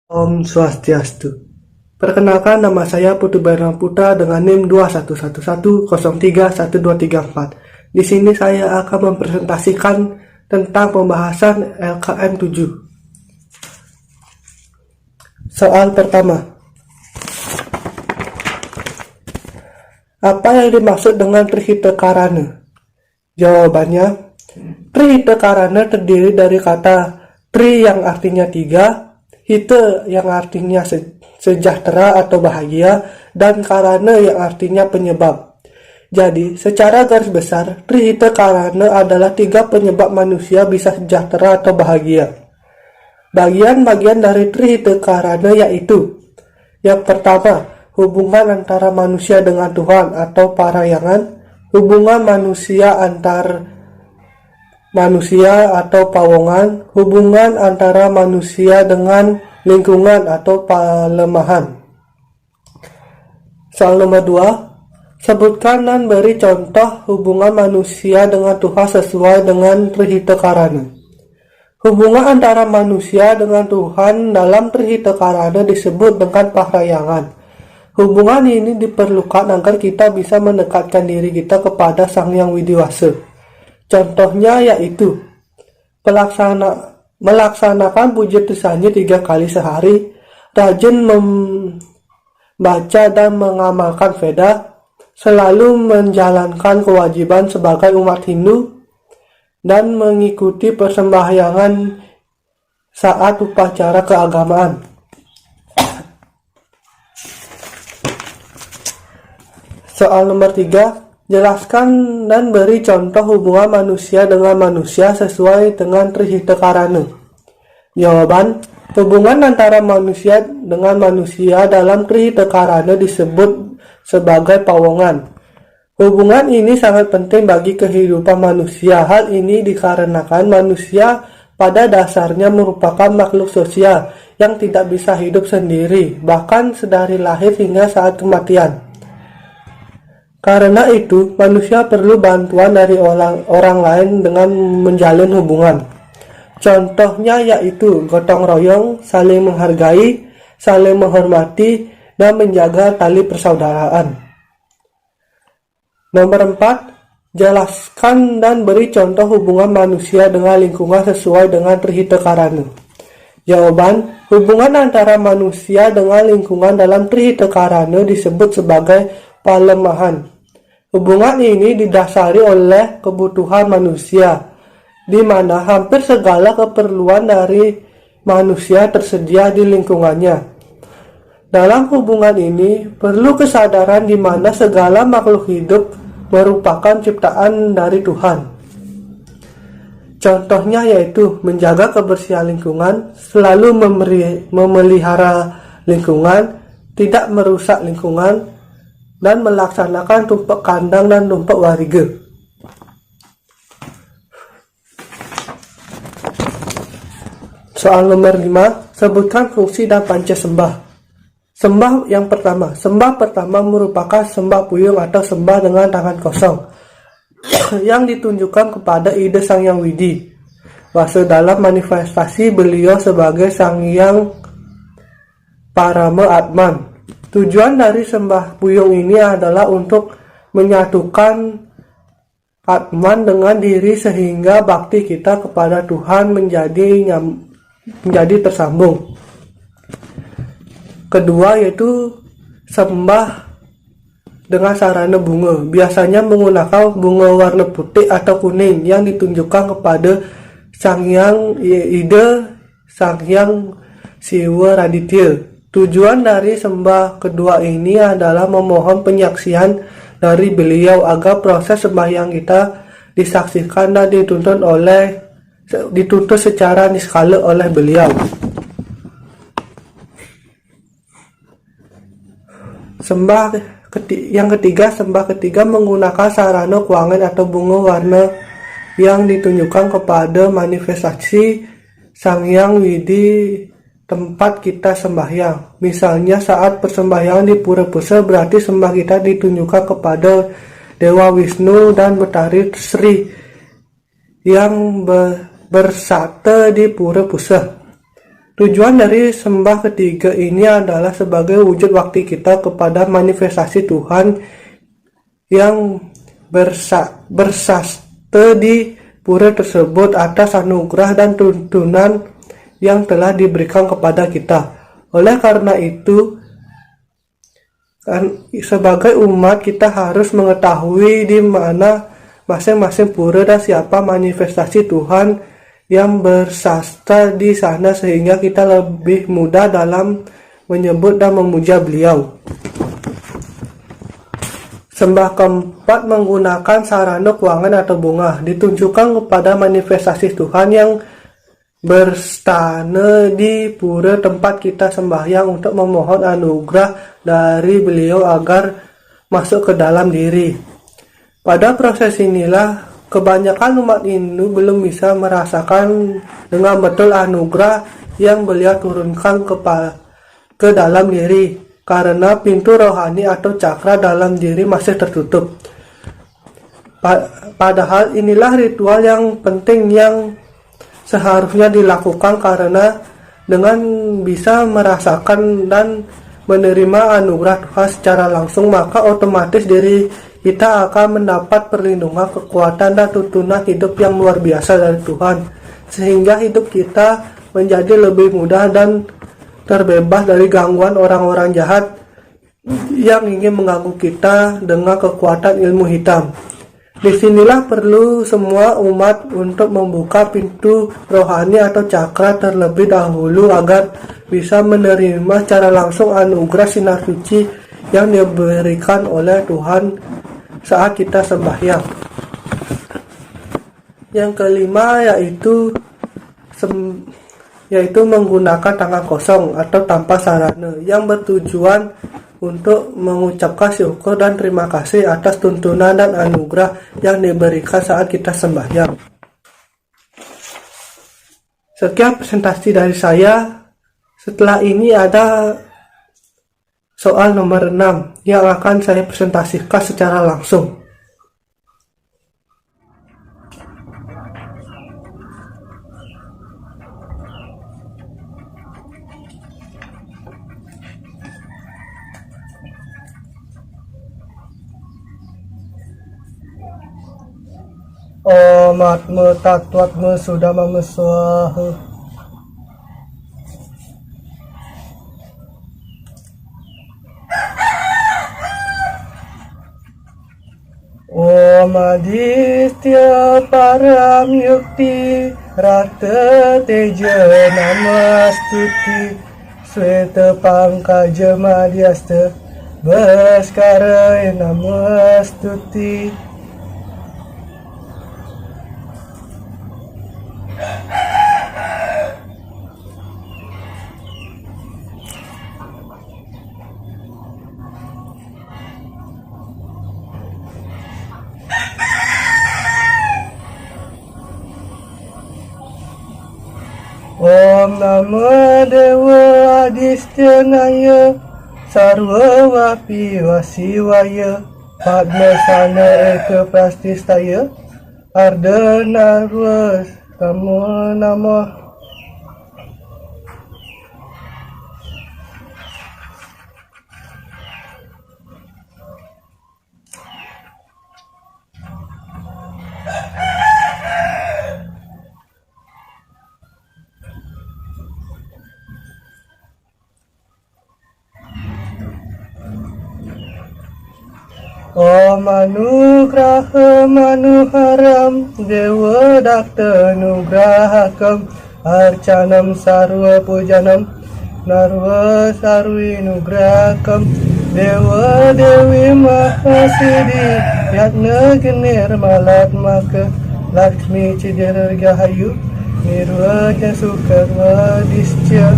Om Swastiastu. Perkenalkan, nama saya Putu Bairang Putra dengan NIM 2111031234. Di sini saya akan mempresentasikan tentang pembahasan LKM 7. Soal pertama. Apa yang dimaksud dengan Trihita-karana? Jawabannya, Trihita-karana terdiri dari kata Tri yang artinya tiga, Hita yang artinya sejahtera atau bahagia, dan Karana yang artinya penyebab. Jadi, secara garis besar, Trihita-karana adalah tiga penyebab manusia bisa sejahtera atau bahagia. Bagian-bagian dari Trihita-karana yaitu: yang pertama, hubungan antara manusia dengan Tuhan atau parayangan, hubungan manusia antar manusia atau pawongan, hubungan antara manusia dengan lingkungan atau palemahan. Soal nomor 2, sebutkan dan beri contoh hubungan manusia dengan Tuhan sesuai dengan Trihita-karana. Hubungan antara manusia dengan Tuhan dalam Trihita-karana disebut dengan parayangan. Hubungan ini diperlukan agar kita bisa mendekatkan diri kita kepada Sang Hyang Widiwasa. Contohnya yaitu melaksanakan puja tusannya 3 kali sehari, rajin membaca dan mengamalkan Veda, selalu menjalankan kewajiban sebagai umat Hindu, dan mengikuti persembahyangan saat upacara keagamaan. Soal nomor 3, jelaskan dan beri contoh hubungan manusia dengan manusia sesuai dengan Trihita-karana. Jawaban, hubungan antara manusia dengan manusia dalam Trihita-karana disebut sebagai pawongan. Hubungan ini sangat penting bagi kehidupan manusia. Hal ini dikarenakan manusia pada dasarnya merupakan makhluk sosial yang tidak bisa hidup sendiri, bahkan sedari lahir hingga saat kematian. Karena itu, manusia perlu bantuan dari orang lain dengan menjalin hubungan. Contohnya yaitu gotong royong, saling menghargai, saling menghormati, dan menjaga tali persaudaraan. Nomor 4, jelaskan dan beri contoh hubungan manusia dengan lingkungan sesuai dengan Trihita-karana. Jawaban, hubungan antara manusia dengan lingkungan dalam Trihita-karana disebut sebagai palemahan. Hubungan ini didasari oleh kebutuhan manusia, di mana hampir segala keperluan dari manusia tersedia di lingkungannya. Dalam hubungan ini, perlu kesadaran di mana segala makhluk hidup merupakan ciptaan dari Tuhan. Contohnya yaitu menjaga kebersihan lingkungan, selalu memelihara lingkungan, tidak merusak lingkungan, dan melaksanakan tumpak kandang dan tumpak wariga. Soal nomor 5, sebutkan fungsi dan panca sembah. Sembah yang pertama. Sembah pertama merupakan sembah puyung atau sembah dengan tangan kosong yang ditunjukkan kepada ide Sang Hyang Widi Wasa dalam manifestasi beliau sebagai Sang Hyang Parama Atman. Tujuan dari sembah puyung ini adalah untuk menyatukan Atman dengan diri sehingga bakti kita kepada Tuhan menjadi tersambung. Kedua yaitu sembah dengan sarana bunga. Biasanya menggunakan bunga warna putih atau kuning yang ditunjukkan kepada Sang Hyang Sang Hyang Siwa Raditya. Tujuan dari sembah kedua ini adalah memohon penyaksian dari beliau agar proses sembahyang kita disaksikan dan dituntut secara niskala oleh beliau. Yang ketiga, sembah ketiga menggunakan sarana keuangan atau bunga warna yang ditunjukkan kepada manifestasi Sang Hyang Widi tempat kita sembahyang. Misalnya saat persembahyangan di Pura Pusa, berarti sembah kita ditunjukkan kepada Dewa Wisnu dan Betari Sri yang bersate di Pura Pusa. Tujuan dari sembah ketiga ini adalah sebagai wujud bakti kita kepada manifestasi Tuhan yang bersastra di pura tersebut atas anugerah dan tuntunan yang telah diberikan kepada kita. Oleh karena itu, sebagai umat kita harus mengetahui di mana masing-masing pura dan siapa manifestasi Tuhan yang bersastra di sana sehingga kita lebih mudah dalam menyebut dan memuja beliau. Sembah keempat menggunakan sarana keuangan atau bunga ditunjukkan kepada manifestasi Tuhan yang berstana di pura tempat kita sembahyang untuk memohon anugerah dari beliau agar masuk ke dalam diri. Pada proses inilah kebanyakan umat Hindu belum bisa merasakan dengan betul anugerah yang beliau turunkan ke dalam diri karena pintu rohani atau cakra dalam diri masih tertutup. Padahal inilah ritual yang penting yang seharusnya dilakukan karena dengan bisa merasakan dan menerima anugerah Tuhan secara langsung maka otomatis diri kita akan mendapat perlindungan, kekuatan dan tuntunan hidup yang luar biasa dari Tuhan sehingga hidup kita menjadi lebih mudah dan terbebas dari gangguan orang-orang jahat yang ingin mengganggu kita dengan kekuatan ilmu hitam. Disinilah perlu semua umat untuk membuka pintu rohani atau cakra terlebih dahulu agar bisa menerima secara langsung anugerah sinar suci yang diberikan oleh Tuhan saat kita sembahyang. Yang kelima yaitu menggunakan tangan kosong atau tanpa sarana yang bertujuan untuk mengucapkan syukur dan terima kasih atas tuntunan dan anugerah yang diberikan saat kita sembahyang. Sekian presentasi dari saya. Setelah ini ada soal nomor 6 yang akan saya presentasikan secara langsung. Om Atma Tatwatma Sudamama Swaha. Om Aditya Param Yukti Rata Teja Namastuti Sweta Pangkaja Madhyasta Bhaskara Namastuti. Om Namo Dewa Adistyanaya Sarva Vapi Vasiwaya Padmasana Eka Prastistaya Ardhanarva Namo Namo. Om Anugraha Manuharam Dewa Dakta Nugrahakam Arcanam Sarva Pujanam Narva Sarvi Nugrahakam Dewa Dewi Mahasiddhi Yatna Genir Malatmaka Lakshmi Cidirgahayu Nirvaja Sukarva Disca.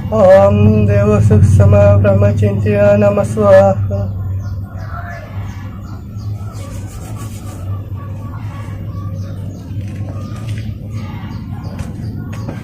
Om Dewa Suksama Brahmacintya Namaswaha.